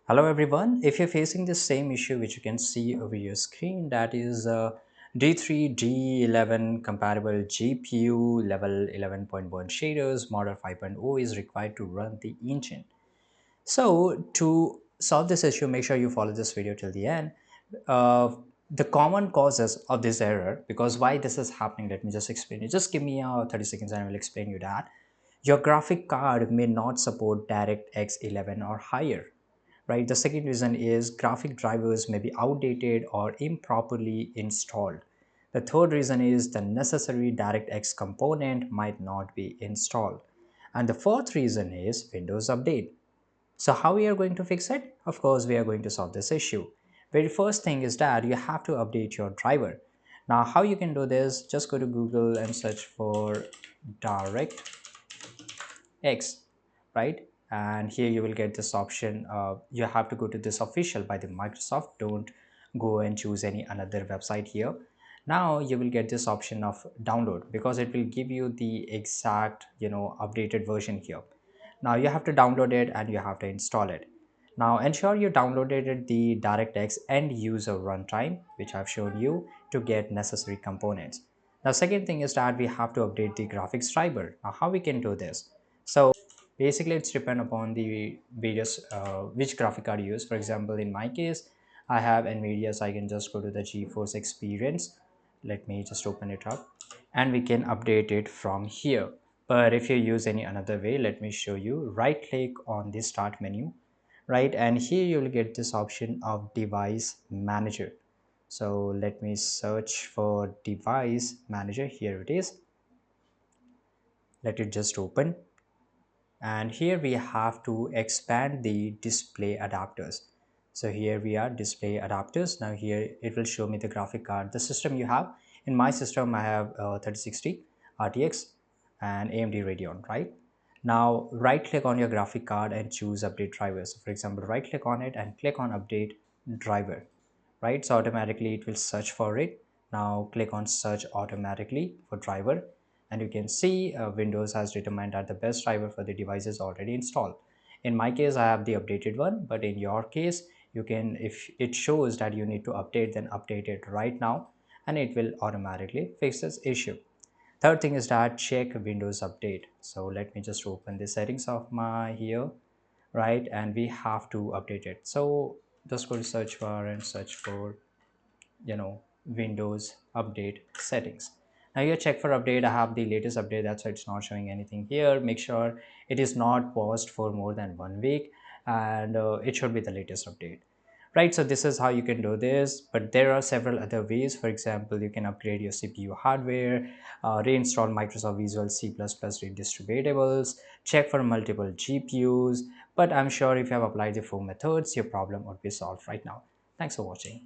Hello everyone. If you're facing the same issue which you can see over your screen, that is D3D11 compatible GPU level 11.1 shaders, model 5.0 is required to run the engine. So to solve this issue, make sure you follow this video till the end. Uh, the common causes of this error, because why this is happening, let me just explain it. Just give me 30 seconds and I will explain you that. Your graphic card may not support DirectX 11 or higher, right? The second reason is graphic drivers may be outdated or improperly installed. The third reason is the necessary DirectX component might not be installed. And the fourth reason is Windows Update. So how we are going to fix it? Of course, we are going to solve this issue. Very first thing is that you have to update your driver. Now, how you can do this? Just go to Google and search for DirectX, right? And here you will get this option. You have to go to this official by the Microsoft. Don't go and choose any another website here. Now you will get this option of download, because it will give you the exact updated version here. Now you have to download it and you have to install it. Now ensure you downloaded the DirectX end user runtime, which I've shown you, to get necessary components. Now second thing is that we have to update the graphics driver. Now how we can do this? So basically it's depend upon the various which graphic card you use. For example, in my case, I have Nvidia, so I can just go to the GeForce Experience. Let me just open it up and we can update it from here. But if you use any another way, let me show you. Right click on the start menu, right, and here you will get this option of device manager. So let me search for device manager. Here it is. Let it just open, and here we have to expand the display adapters. So here we are, display adapters. Now here it will show me the graphic card, the system you have. In my system I have 3060 RTX and AMD Radeon, right? Now right click on your graphic card and choose update drivers. So for example, right click on it and click on update driver, right? So automatically it will search for it. Now click on search automatically for driver, and you can see Windows has determined that the best driver for the device is already installed. In my case, I have the updated one, but in your case, you can, if it shows that you need to update, then update it right now and it will automatically fix this issue. Third thing is that check Windows Update. So let me just open the settings of my here, right, and we have to update it. So just go to search bar and search for Windows Update settings. Now you check for update. I have the latest update, that's why it's not showing anything here. Make sure it is not paused for more than 1 week, and it should be the latest update, right? So this is how you can do this, but there are several other ways. For example, you can upgrade your CPU hardware, reinstall Microsoft Visual C++ redistributables, check for multiple GPUs. But I'm sure if you have applied the four methods, your problem would be solved right now. Thanks for watching.